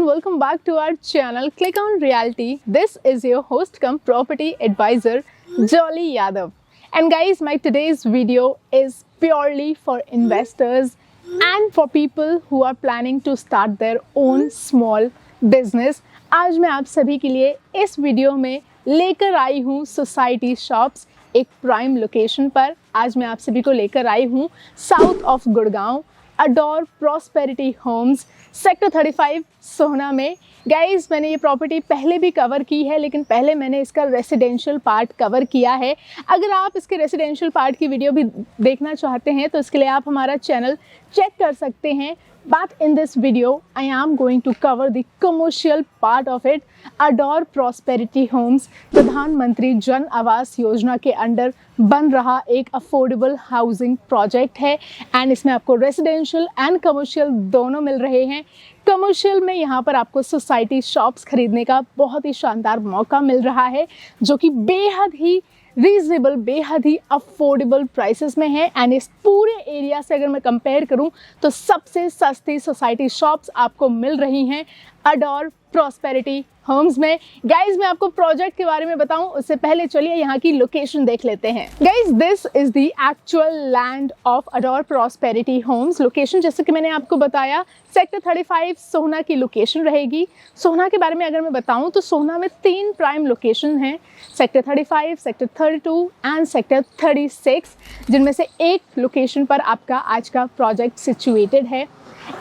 and welcome back to our channel Click on Realty. This is your host cum property advisor Jolly Yadav. And guys, my today's video is purely for investors and for people who are planning to start their own small business. आज मैं आप सभी के लिए इस video में लेकर आई हूँ सोसाइटी शॉप्स एक प्राइम लोकेशन पर। आज मैं आप सभी को लेकर आई हूँ south of Gurgaon Adore prosperity homes sector 35 Sohna में। गाइज, मैंने ये प्रॉपर्टी पहले भी कवर की है, लेकिन पहले मैंने इसका रेसिडेंशियल पार्ट कवर किया है। अगर आप इसके रेसिडेंशियल पार्ट की वीडियो भी देखना चाहते हैं तो इसके लिए आप हमारा चैनल चेक कर सकते हैं। But in this video, I am going to cover the commercial part of it. Adore Prosperity Homes प्रधानमंत्री जन आवास योजना के अंडर बन रहा एक अफोर्डेबल हाउसिंग प्रोजेक्ट है एंड इसमें आपको रेसिडेंशियल एंड कमर्शियल दोनों मिल रहे हैं। कमर्शियल में यहाँ पर आपको सोसाइटी शॉप्स खरीदने का बहुत ही शानदार मौका मिल रहा है, जो कि बेहद ही रीजनेबल, बेहद ही अफोर्डेबल प्राइसेस में है। एंड इस पूरे एरिया से अगर मैं कंपेयर करूं तो सबसे सस्ती सोसाइटी शॉप्स आपको मिल रही हैं अडोर प्रॉस्पेरिटी होम्स में। गाइज, मैं आपको प्रोजेक्ट के बारे में बताऊं उससे पहले चलिए यहाँ की लोकेशन देख लेते हैं। Guys, this is the actual land of Adore prosperity homes. Location जैसे कि मैंने आपको बताया सेक्टर 35 सोहना की लोकेशन रहेगी। सोहना के बारे में अगर मैं बताऊं तो सोहना में 3 प्राइम लोकेशन हैं, सेक्टर 35, सेक्टर 32 एंड सेक्टर 36, जिनमें से एक लोकेशन पर आपका आज का प्रोजेक्ट सिचुएटेड है।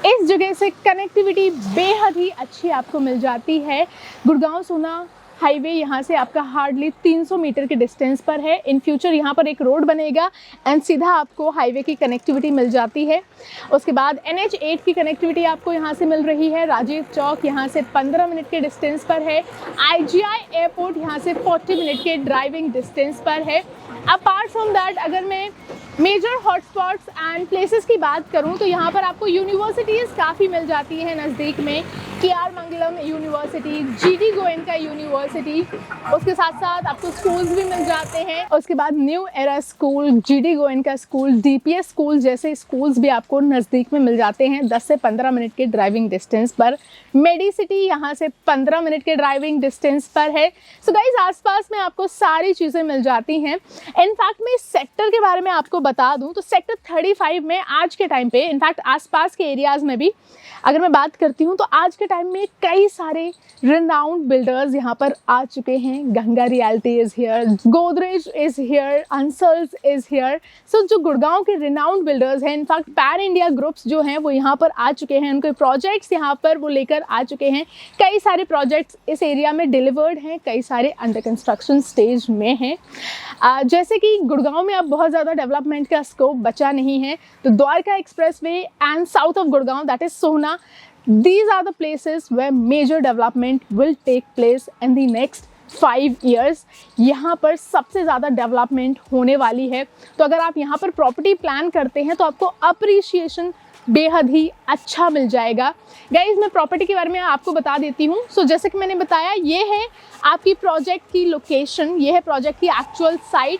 इस जगह से कनेक्टिविटी बेहद ही अच्छी आपको मिल जाती है। गुड़गांव सोहना हाईवे यहाँ से आपका हार्डली 300 मीटर के डिस्टेंस पर है। इन फ्यूचर यहाँ पर एक रोड बनेगा एंड सीधा आपको हाईवे की कनेक्टिविटी मिल जाती है। उसके बाद NH8 की कनेक्टिविटी आपको यहाँ से मिल रही है। राजीव चौक यहाँ से 15 मिनट के डिस्टेंस पर है। IGI एयरपोर्ट यहाँ से 40 मिनट के ड्राइविंग डिस्टेंस पर है। अपार्ट फ्रॉम दैट, अगर मैं मेजर हॉटस्पॉट्स एंड प्लेसेस की बात करूं तो यहाँ पर आपको यूनिवर्सिटीज़ काफ़ी मिल जाती है नज़दीक में। KR मंगलम यूनिवर्सिटी, GD गोयनका यूनिवर्सिटी, उसके साथ साथ आपको स्कूल्स भी मिल जाते हैं। उसके बाद new era school, GD Goenka school, DPS school जैसे स्कूल्स भी आपको नज़दीक में मिल जाते हैं 10 से 15 मिनट के ड्राइविंग डिस्टेंस पर। मेडिसिटी यहाँ से 15 मिनट के ड्राइविंग डिस्टेंस पर है। सो गाइज, आसपास में आपको सारी चीज़ें मिल जाती हैं। इनफैक्ट मैं इस सेक्टर के बारे में आपको बता दूं तो सेक्टर 35 में आज के टाइम पे, इनफैक्ट आसपास के एरियाज़ में भी अगर मैं बात करती हूं तो आज के टाइम में कई सारे रिनाउंड बिल्डर्स यहाँ पर आ चुके हैं। Ganga realty is here, Godrej is here, Ansals is here. So जो गुड़गांव के रिनाउंड बिल्डर्स हैं, इनफैक्ट पैन इंडिया ग्रुप्स जो हैं वो यहाँ पर आ चुके हैं। उनके प्रोजेक्ट्स यहाँ पर वो लेकर आ चुके हैं। कई सारे प्रोजेक्ट्स इस एरिया में डिलीवर्ड हैं, कई सारे अंडर कंस्ट्रक्शन स्टेज में हैं। जैसे कि गुड़गांव में अब बहुत ज़्यादा डेवलपमेंट का स्कोप बचा नहीं है, तो Dwarka expressway and south of Gurgaon, that is Sohna, these are the places where major development will take place in the next 5 years। यहाँ पर सबसे ज़्यादा डेवलपमेंट होने वाली है। तो अगर आप यहाँ पर प्रॉपर्टी प्लान करते हैं तो आपको अप्रिशिएशन बेहद ही अच्छा मिल जाएगा। गाइज, मैं प्रॉपर्टी के बारे में आपको बता देती हूँ। सो जैसे कि मैंने बताया, ये है आपकी प्रोजेक्ट की लोकेशन, ये है प्रोजेक्ट की actual site.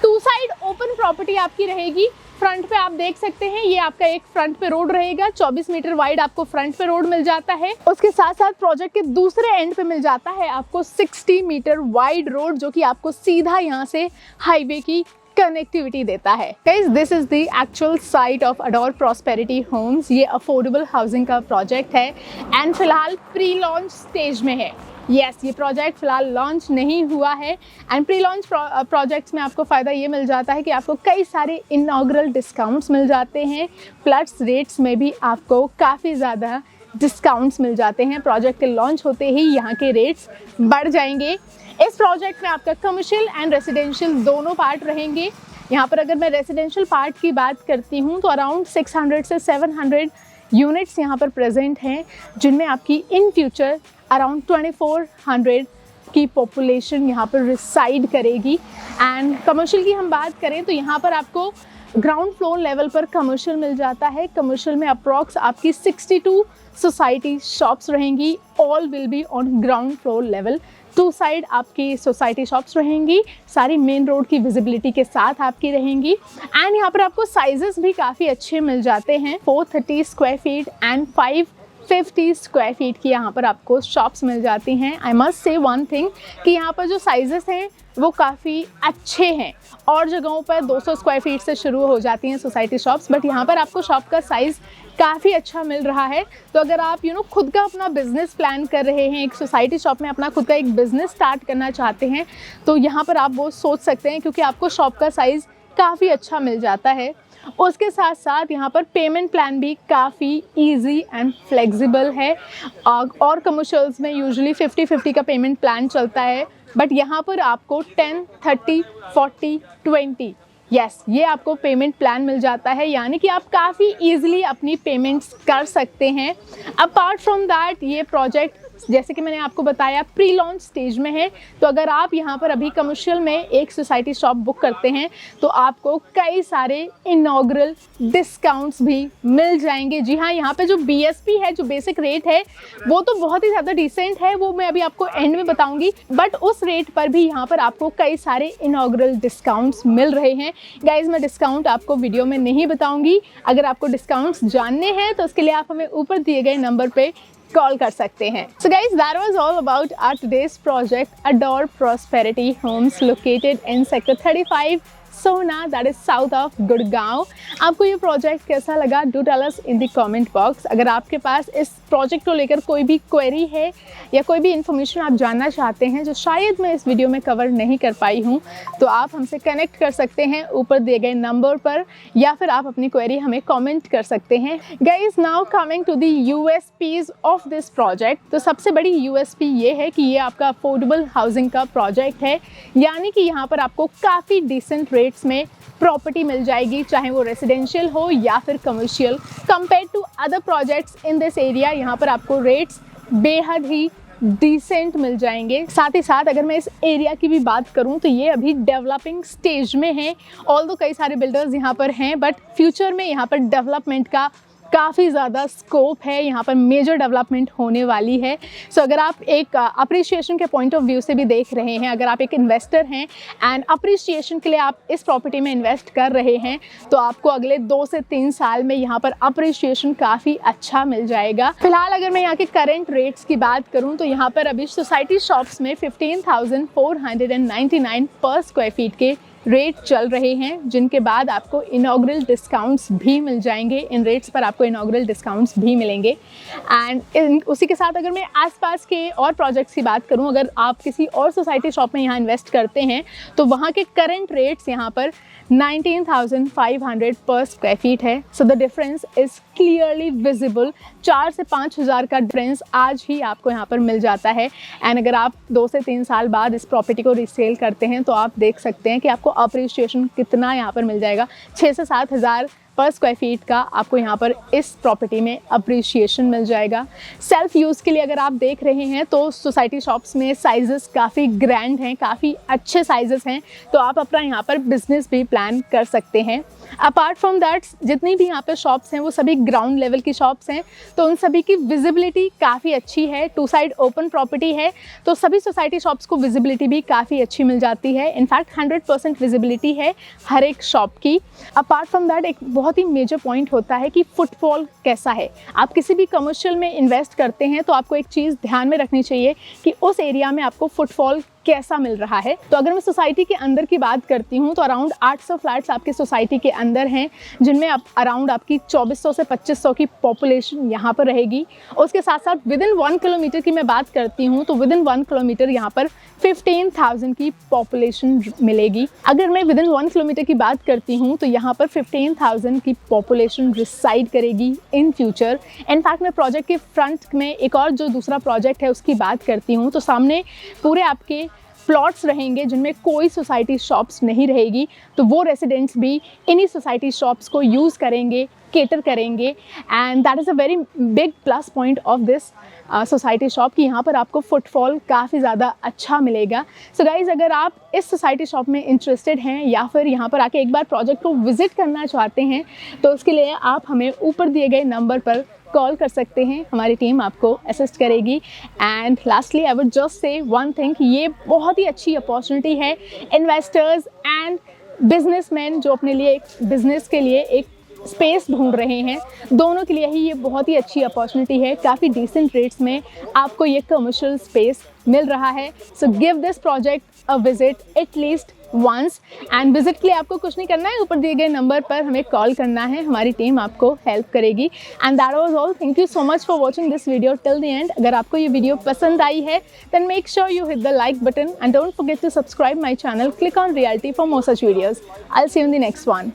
2 side open property आपकी रहेगी। फ्रंट पे आप देख सकते हैं, ये आपका एक फ्रंट पे रोड रहेगा, 24 मीटर वाइड आपको फ्रंट पे रोड मिल जाता है। उसके साथ साथ प्रोजेक्ट के दूसरे एंड पे मिल जाता है आपको 60 मीटर वाइड रोड, जो कि आपको सीधा यहाँ से हाईवे की कनेक्टिविटी देता है। Guys, this is the actual site of Adore prosperity homes. ये अफोर्डेबल हाउसिंग का प्रोजेक्ट है एंड फिलहाल प्री लॉन्च स्टेज में है। ये प्रोजेक्ट फिलहाल लॉन्च नहीं हुआ है एंड प्री लॉन्च प्रोजेक्ट्स में आपको फ़ायदा ये मिल जाता है कि आपको कई सारे इनॉग्रल डिस्काउंट्स मिल जाते हैं, प्लस रेट्स में भी आपको काफ़ी ज़्यादा डिस्काउंट्स मिल जाते हैं। प्रोजेक्ट के लॉन्च होते ही यहाँ के रेट्स बढ़ जाएंगे। इस प्रोजेक्ट में आपका कमर्शियल एंड रेसिडेंशियल दोनों पार्ट रहेंगे। यहाँ पर अगर मैं रेसिडेंशियल पार्ट की बात करती हूँ तो अराउंड 600 से 700 यूनिट्स यहाँ पर प्रेजेंट हैं, जिनमें आपकी इन फ्यूचर अराउंड 2400 की पॉपुलेशन यहाँ पर रिसाइड करेगी। एंड कमर्शियल की हम बात करें तो यहाँ पर आपको ग्राउंड फ्लोर लेवल पर कमर्शियल मिल जाता है। कमर्शियल में अप्रॉक्स आपकी 62 सोसाइटी शॉप्स रहेंगी। All will be on ground floor level. 2 side आपकी सोसाइटी शॉप्स रहेंगी, सारी मेन रोड की विजिबिलिटी के साथ आपकी रहेंगी। एंड यहाँ पर आपको साइजेस भी काफ़ी अच्छे मिल जाते हैं, 430 square feet and 5 50 square feet की यहाँ पर आपको शॉप्स मिल जाती हैं। I must say one thing कि यहाँ पर जो साइजेस हैं वो काफ़ी अच्छे हैं। और जगहों पर 200 स्क्वायर फीट से शुरू हो जाती हैं सोसाइटी शॉप्स, बट यहाँ पर आपको शॉप का साइज़ काफ़ी अच्छा मिल रहा है। तो अगर आप खुद का अपना बिजनेस प्लान कर रहे हैं, एक सोसाइटी शॉप में अपना खुद का एक बिज़नेस स्टार्ट करना चाहते हैं, तो यहाँ पर आप वो सोच सकते हैं, क्योंकि आपको शॉप का साइज़ काफ़ी अच्छा मिल जाता है। उसके साथ साथ यहाँ पर पेमेंट प्लान भी काफ़ी इजी एंड फ्लेक्सिबल है। और कमर्शियल्स में यूजुअली 50-50 का पेमेंट प्लान चलता है, बट यहाँ पर आपको 10, 30, 40, 20 ये आपको पेमेंट प्लान मिल जाता है, यानी कि आप काफ़ी ईजिली अपनी पेमेंट्स कर सकते हैं। अपार्ट फ्रॉम दैट ये प्रोजेक्ट, जैसे कि मैंने आपको बताया, प्री लॉन्च स्टेज में है। तो अगर आप यहाँ पर अभी कमर्शियल में एक सोसाइटी शॉप बुक करते हैं तो आपको कई सारे इनॉग्रल डिस्काउंट्स भी मिल जाएंगे। जी हाँ, यहाँ पे जो BSP है, जो बेसिक रेट है, वो तो बहुत ही ज़्यादा डिसेंट है, वो मैं अभी आपको एंड में बताऊंगी, बट उस रेट पर भी यहाँ पर आपको कई सारे इनॉग्रल डिस्काउंट्स मिल रहे हैं। गाइज, मैं डिस्काउंट आपको वीडियो में नहीं बताऊंगी। अगर आपको डिस्काउंट्स जानने हैं तो उसके लिए आप हमें ऊपर दिए गए नंबर पे कॉल कर सकते हैं। So guys, that was all about our today's project, Adore Prosperity Homes, located in Sector 35, Sohna, that is south of Gurgaon। आपको ये प्रोजेक्ट कैसा लगा? Do tell us in the comment box. अगर आपके पास इस प्रोजेक्ट को लेकर कोई भी क्वेरी है या कोई भी इन्फॉर्मेशन आप जानना चाहते हैं जो शायद मैं इस वीडियो में कवर नहीं कर पाई हूँ, तो आप हमसे कनेक्ट कर सकते हैं ऊपर दिए गए नंबर पर, या फिर आप अपनी क्वेरी हमें कमेंट कर सकते हैं। Guys, now coming to the USPs of this project. तो सबसे बड़ी USP ये है कि ये आपका अफोर्डेबल हाउसिंग का प्रोजेक्ट है, यानी कि यहाँ पर आपको काफ़ी डिसेंट रेट्स में प्रॉपर्टी मिल जाएगी, चाहे वो रेसिडेंशियल हो या फिर commercial. Compare to other projects in this area, यहाँ पर आपको रेट्स बेहद ही डिसेंट मिल जाएंगे। साथ ही साथ अगर मैं इस एरिया की भी बात करूं तो ये अभी डेवलपिंग स्टेज में है। ऑल्दो कई सारे बिल्डर्स यहाँ पर हैं, बट फ्यूचर में यहाँ पर डेवलपमेंट का काफ़ी ज़्यादा स्कोप है, यहाँ पर मेजर डेवलपमेंट होने वाली है। सो अगर आप एक अप्रिशिएशन के पॉइंट ऑफ व्यू से भी देख रहे हैं, अगर आप एक इन्वेस्टर हैं एंड अप्रिशिएशन के लिए आप इस प्रॉपर्टी में इन्वेस्ट कर रहे हैं, तो आपको अगले 2 से 3 साल में यहाँ पर अप्रिशिएशन काफ़ी अच्छा मिल जाएगा। फिलहाल अगर मैं यहाँ के करंट रेट्स की बात करूँ तो यहाँ पर अभी सोसाइटी शॉप्स में 15,499 पर स्क्वायर फीट के रेट चल रहे हैं, जिनके बाद आपको इनॉग्रल डिस्काउंट्स भी मिल जाएंगे। इन रेट्स पर आपको इनॉग्रल डिस्काउंट्स भी मिलेंगे। एंड उसी के साथ अगर मैं आसपास के और प्रोजेक्ट्स की बात करूं, अगर आप किसी और सोसाइटी शॉप में यहाँ इन्वेस्ट करते हैं तो वहाँ के करंट रेट्स यहाँ पर 19,500 पर स्क्वायर फीट है। So the difference is clearly visible. 4 से 5,000 का डिफरेंस आज ही आपको यहाँ पर मिल जाता है। एंड अगर आप 2 से 3 साल बाद इस प्रॉपर्टी को रीसेल करते हैं तो आप देख सकते हैं कि आपको अप्रिशिएशन कितना यहाँ पर मिल जाएगा। 6 से 7,000 पर स्क्वायर फीट का आपको यहाँ पर इस प्रॉपर्टी में अप्रिशिएशन मिल जाएगा। सेल्फ यूज़ के लिए अगर आप देख रहे हैं तो सोसाइटी शॉप्स में साइजेस काफ़ी ग्रैंड हैं, काफ़ी अच्छे साइजेस हैं, तो आप अपना यहाँ पर बिजनेस भी प्लान कर सकते हैं। अपार्ट फ्रॉम दैट, जितनी भी यहाँ पर शॉप्स हैं वो सभी ग्राउंड लेवल की शॉप्स हैं, तो उन सभी की विजिबिलिटी काफ़ी अच्छी है। 2 साइड ओपन प्रॉपर्टी है, तो सभी सोसाइटी शॉप्स को विजिबिलिटी भी काफ़ी अच्छी मिल जाती है। इनफैक्ट 100% विजिबिलिटी है हर एक शॉप की। अपार्ट फ्रॉम दैट, एक बहुत ही मेजर पॉइंट होता है कि फुटफॉल कैसा है। आप किसी भी कमर्शियल में इन्वेस्ट करते हैं तो आपको एक चीज़ ध्यान में रखनी चाहिए कि उस एरिया में आपको फुटफॉल कैसा मिल रहा है। तो अगर मैं सोसाइटी के अंदर की बात करती हूँ तो अराउंड 800 फ्लैट्स आपके सोसाइटी के अंदर हैं, जिनमें आप अराउंड आपकी 2400 से 2500 की पॉपुलेशन यहाँ पर रहेगी। उसके साथ साथ विद इन 1 किलोमीटर की मैं बात करती हूँ तो विद इन 1 किलोमीटर यहाँ पर 15,000 की पॉपुलेशन मिलेगी। अगर मैं विद इन 1 किलोमीटर की बात करती हूँ तो यहाँ पर 15,000 की पॉपुलेशन रिसाइड करेगी इन फ्यूचर। इनफैक्ट मैं प्रोजेक्ट के फ्रंट में एक और जो दूसरा प्रोजेक्ट है उसकी बात करती हूँ तो सामने पूरे आपके प्लॉट्स रहेंगे जिनमें कोई सोसाइटी शॉप्स नहीं रहेगी, तो वो रेसिडेंट्स भी इन्हीं सोसाइटी शॉप्स को यूज़ करेंगे, केटर करेंगे। And that is a very big plus point of this society shop कि यहाँ पर आपको फुटफॉल काफ़ी ज़्यादा अच्छा मिलेगा। सो गाइज़, अगर आप इस सोसाइटी शॉप में इंटरेस्टेड हैं या फिर यहाँ पर आके एक बार प्रोजेक्ट को विज़िट करना चाहते हैं तो उसके लिए आप हमें ऊपर दिए गए नंबर पर कॉल कर सकते हैं, हमारी टीम आपको असिस्ट करेगी। And lastly I would just say one thing कि ये बहुत ही अच्छी अपॉर्चुनिटी है इन्वेस्टर्स एंड बिजनेसमैन जो अपने लिए एक बिजनेस के लिए एक स्पेस ढूंढ रहे हैं, दोनों के लिए ही ये बहुत ही अच्छी अपॉर्चुनिटी है। काफ़ी डिसेंट रेट्स में आपको ये कमर्शियल स्पेस मिल रहा है। So give this project a visit at least once. And visit के लिए आपको कुछ नहीं करना है, ऊपर दिए गए नंबर पर हमें कॉल करना है, हमारी टीम आपको हेल्प करेगी। And that was all. Thank you so much for watching this video till the end. अगर आपको ये वीडियो पसंद आई है then make sure you hit the like button and don't forget to subscribe my channel click on reality for more such videos. I will see you in the next one.